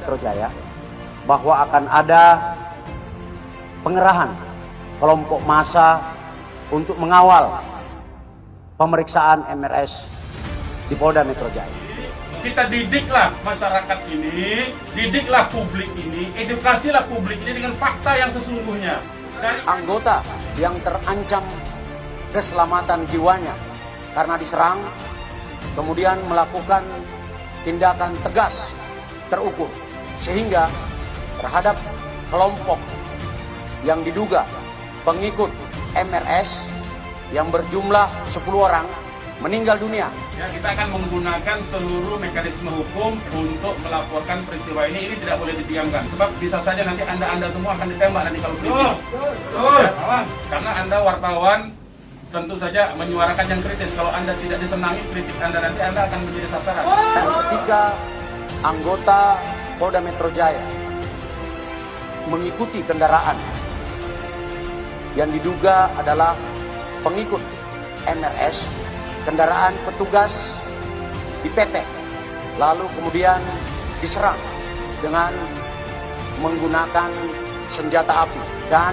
Metro Jaya bahwa akan ada pengerahan kelompok massa untuk mengawal pemeriksaan MRS di Polda Metro Jaya. Kita didiklah masyarakat ini, didiklah publik ini, edukasilah publik ini dengan fakta yang sesungguhnya. Dari Anggota yang terancam keselamatan jiwanya karena diserang, kemudian melakukan tindakan tegas, terukur, sehingga terhadap kelompok yang diduga pengikut MRS yang berjumlah 10 orang meninggal dunia. Ya, kita akan menggunakan seluruh mekanisme hukum untuk melaporkan peristiwa ini. Ini tidak boleh didiamkan, sebab bisa saja nanti anda semua akan ditembak nanti kalau kritis. Ya, karena anda wartawan tentu saja menyuarakan yang kritis. Kalau anda tidak disenangi kritik anda, nanti anda akan menjadi sasaran. Dan ketika anggota Polda Metro Jaya mengikuti kendaraan yang diduga adalah pengikut MRS, kendaraan petugas dipepet, lalu kemudian diserang dengan menggunakan senjata api dan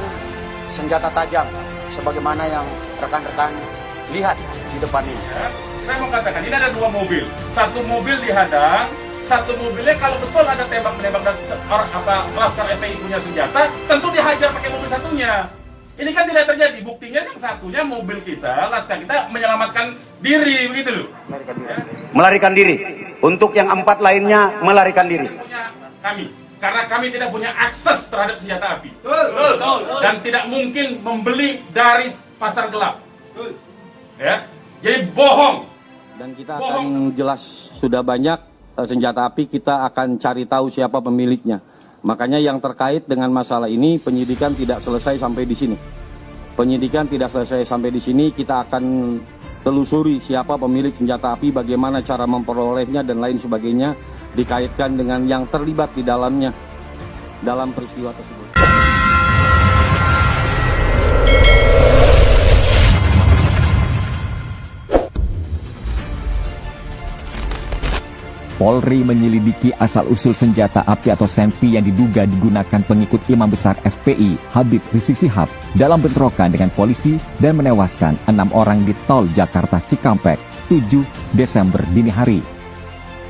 senjata tajam sebagaimana yang rekan-rekan lihat di depan ini. Ya, saya mau katakan ini ada 2 mobil, satu mobil dihadang, satu mobilnya kalau betul ada tembak-menembak dan laskar FPI punya senjata, tentu dihajar pakai mobil satunya. Ini kan tidak terjadi, buktinya yang satunya mobil kita, laskar kita menyelamatkan diri, begitu loh. Melarikan diri. Untuk yang 4 lainnya melarikan diri. Punya kami, karena kami tidak punya akses terhadap senjata api. Dan tidak mungkin membeli dari pasar gelap. Ya, jadi bohong. Dan kita akan jelas sudah banyak senjata api, kita akan cari tahu siapa pemiliknya. Makanya yang terkait dengan masalah ini penyidikan tidak selesai sampai di sini. Penyidikan tidak selesai sampai di sini, kita akan telusuri siapa pemilik senjata api, bagaimana cara memperolehnya dan lain sebagainya, dikaitkan dengan yang terlibat di dalamnya dalam peristiwa tersebut. Polri menyelidiki asal-usul senjata api atau senpi yang diduga digunakan pengikut Imam Besar FPI Habib Rizik Syihab dalam bentrokan dengan polisi dan menewaskan 6 orang di tol Jakarta Cikampek 7 Desember dini hari.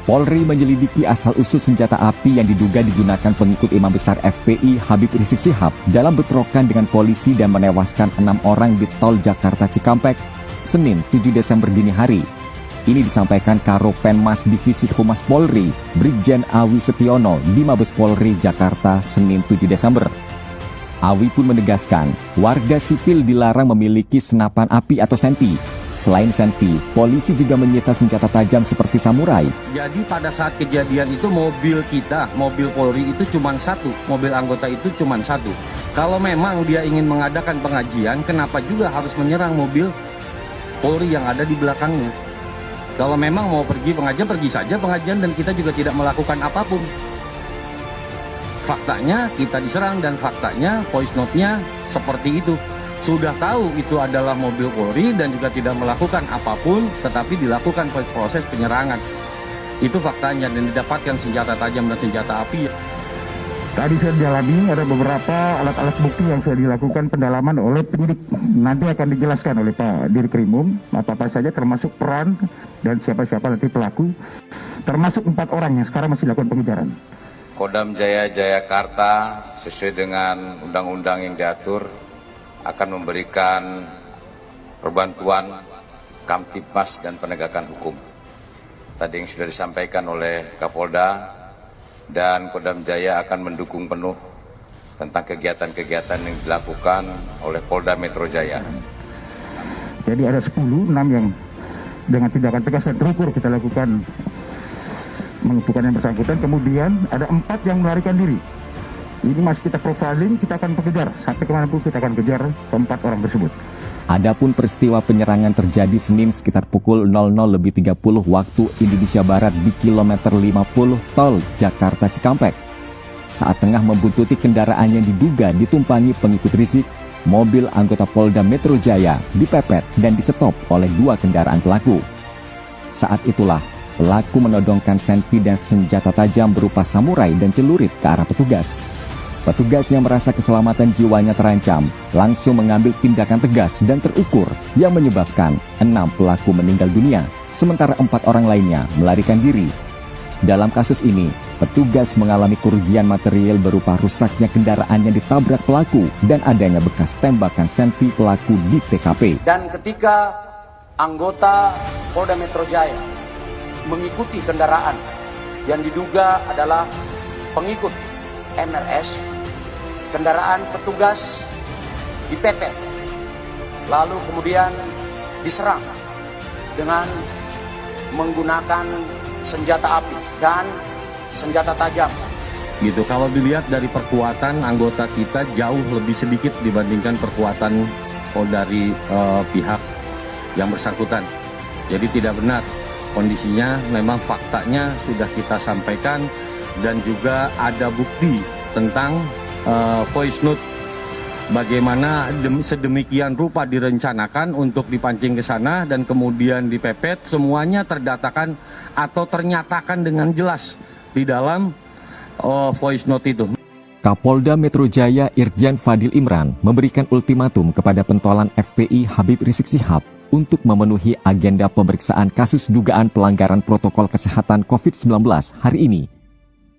Polri menyelidiki asal-usul senjata api yang diduga digunakan pengikut Imam Besar FPI Habib Rizik Syihab dalam bentrokan dengan polisi dan menewaskan 6 orang di tol Jakarta Cikampek Senin 7 Desember dini hari. Ini disampaikan Karo Penmas Divisi Humas Polri, Brigjen Awi Setiono di Mabes Polri Jakarta, Senin 7 Desember. Awi pun menegaskan, warga sipil dilarang memiliki senapan api atau senpi. Selain senpi, polisi juga menyita senjata tajam seperti samurai. Jadi pada saat kejadian itu mobil kita, mobil Polri itu cuma satu, mobil anggota itu cuma satu. Kalau memang dia ingin mengadakan pengajian, kenapa juga harus menyerang mobil Polri yang ada di belakangnya? Kalau memang mau pergi pengajian, pergi saja pengajian dan kita juga tidak melakukan apapun. Faktanya kita diserang dan faktanya voice note-nya seperti itu. Sudah tahu itu adalah mobil Polri dan juga tidak melakukan apapun, tetapi dilakukan proses penyerangan. Itu faktanya, dan didapatkan senjata tajam dan senjata api. Tadi saya jalani ada beberapa alat-alat bukti yang sudah dilakukan pendalaman oleh penyidik. Nanti akan dijelaskan oleh Pak Dirkrimum apa-apa saja termasuk peran dan siapa-siapa nanti pelaku. Termasuk 4 orang yang sekarang masih dilakukan pengejaran. Kodam Jaya Jayakarta sesuai dengan undang-undang yang diatur akan memberikan perbantuan Kamtibmas dan penegakan hukum. Tadi yang sudah disampaikan oleh Kapolda, dan Kodam Jaya akan mendukung penuh tentang kegiatan-kegiatan yang dilakukan oleh Polda Metro Jaya. Jadi ada 6 yang dengan tindakan tegas dan terukur kita lakukan mengumpulkan yang bersangkutan. Kemudian ada 4 yang melarikan diri. Ini masih kita profiling, kita akan kejar sampai kemanapun kita akan kejar ke-4 orang tersebut. Adapun peristiwa penyerangan terjadi Senin sekitar pukul 00.30 waktu Indonesia Barat di kilometer 50 tol Jakarta Cikampek. Saat tengah membuntuti kendaraan yang diduga ditumpangi pengikut Rizik, mobil anggota Polda Metro Jaya dipepet dan disetop oleh 2 kendaraan pelaku. Saat itulah pelaku menodongkan senpi dan senjata tajam berupa samurai dan celurit ke arah petugas. Petugas yang merasa keselamatan jiwanya terancam langsung mengambil tindakan tegas dan terukur yang menyebabkan 6 pelaku meninggal dunia, sementara 4 orang lainnya melarikan diri. Dalam kasus ini, petugas mengalami kerugian material berupa rusaknya kendaraan yang ditabrak pelaku dan adanya bekas tembakan senpi pelaku di TKP. Dan ketika anggota Polda Metro Jaya mengikuti kendaraan yang diduga adalah pengikut MRS, kendaraan petugas dipepet, lalu kemudian diserang dengan menggunakan senjata api dan senjata tajam. Gitu, kalau dilihat dari perkuatan anggota kita jauh lebih sedikit dibandingkan perkuatan dari pihak yang bersangkutan. Jadi tidak benar kondisinya, memang faktanya sudah kita sampaikan dan juga ada bukti tentang voice note bagaimana sedemikian rupa direncanakan untuk dipancing ke sana dan kemudian dipepet, semuanya terdatakan atau ternyatakan dengan jelas di dalam voice note itu. Kapolda Metro Jaya Irjen Fadil Imran memberikan ultimatum kepada pentolan FPI Habib Rizik Syihab untuk memenuhi agenda pemeriksaan kasus dugaan pelanggaran protokol kesehatan COVID-19 hari ini.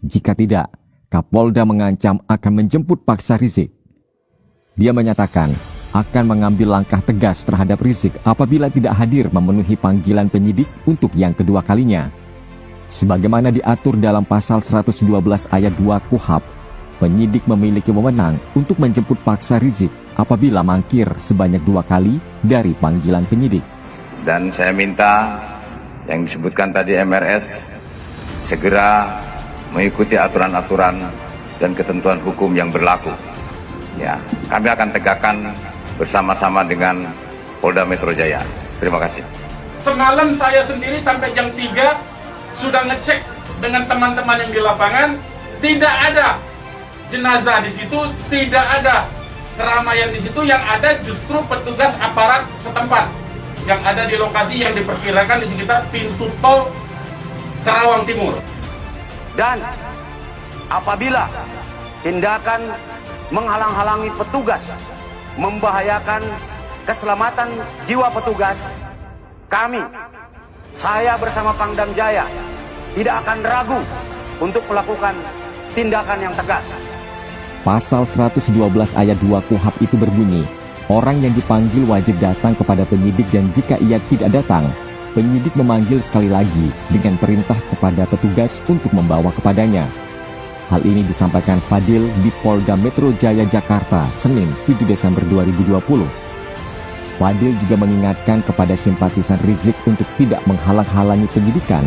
Jika tidak, Kapolda mengancam akan menjemput paksa Rizik. Dia menyatakan akan mengambil langkah tegas terhadap Rizik apabila tidak hadir memenuhi panggilan penyidik untuk yang kedua kalinya. Sebagaimana diatur dalam pasal 112 ayat 2 KUHP, penyidik memiliki wewenang untuk menjemput paksa Rizik apabila mangkir sebanyak 2 kali dari panggilan penyidik. Dan saya minta yang disebutkan tadi MRS segera mengikuti aturan-aturan dan ketentuan hukum yang berlaku. Ya, kami akan tegakkan bersama-sama dengan Polda Metro Jaya. Terima kasih. Semalam saya sendiri sampai jam 3 sudah ngecek dengan teman-teman yang di lapangan, tidak ada jenazah di situ, tidak ada keramaian di situ, yang ada justru petugas aparat setempat yang ada di lokasi yang diperkirakan di sekitar pintu tol Karawang Timur. Dan apabila tindakan menghalang-halangi petugas membahayakan keselamatan jiwa petugas, saya bersama Pangdam Jaya tidak akan ragu untuk melakukan tindakan yang tegas. Pasal 112 ayat 2 KUHP itu berbunyi, orang yang dipanggil wajib datang kepada penyidik dan jika ia tidak datang, penyidik memanggil sekali lagi dengan perintah kepada petugas untuk membawa kepadanya. Hal ini disampaikan Fadil di Polda Metro Jaya Jakarta, Senin 7 Desember 2020. Fadil juga mengingatkan kepada simpatisan Rizik untuk tidak menghalang-halangi penyidikan.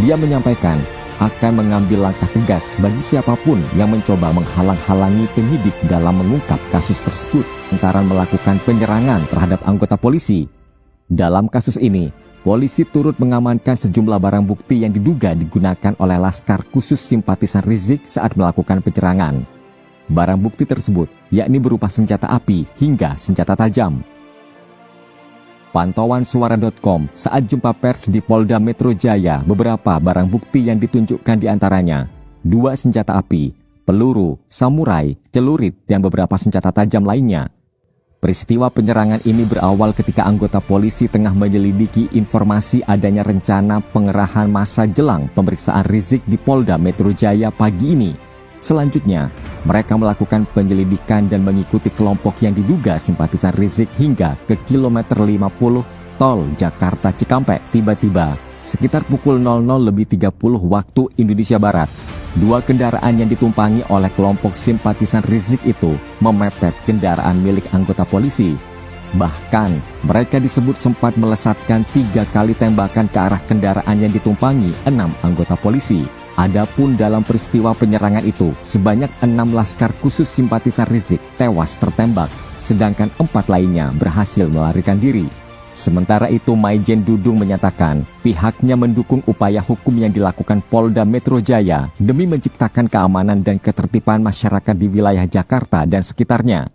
Dia menyampaikan akan mengambil langkah tegas bagi siapapun yang mencoba menghalang-halangi penyidik dalam mengungkap kasus tersebut, antara melakukan penyerangan terhadap anggota polisi. Dalam kasus ini, polisi turut mengamankan sejumlah barang bukti yang diduga digunakan oleh Laskar Khusus simpatisan Rizik saat melakukan penyerangan. Barang bukti tersebut yakni berupa senjata api hingga senjata tajam. Pantauan Suara.com saat jumpa pers di Polda Metro Jaya, beberapa barang bukti yang ditunjukkan diantaranya 2 senjata api, peluru, samurai, celurit, dan beberapa senjata tajam lainnya. Peristiwa penyerangan ini berawal ketika anggota polisi tengah menyelidiki informasi adanya rencana pengerahan massa jelang pemeriksaan Rizik di Polda Metro Jaya pagi ini. Selanjutnya, mereka melakukan penyelidikan dan mengikuti kelompok yang diduga simpatisan Rizik hingga ke kilometer 50 tol Jakarta Cikampek. Tiba-tiba, sekitar pukul 00.30 waktu Indonesia Barat, 2 kendaraan yang ditumpangi oleh kelompok simpatisan Rizik itu memepet kendaraan milik anggota polisi. Bahkan, mereka disebut sempat melesatkan 3 kali tembakan ke arah kendaraan yang ditumpangi 6 anggota polisi. Adapun dalam peristiwa penyerangan itu, sebanyak 6 Laskar Khusus simpatisan Rizik tewas tertembak, sedangkan 4 lainnya berhasil melarikan diri. Sementara itu, Maijen Dudung menyatakan pihaknya mendukung upaya hukum yang dilakukan Polda Metro Jaya demi menciptakan keamanan dan ketertiban masyarakat di wilayah Jakarta dan sekitarnya.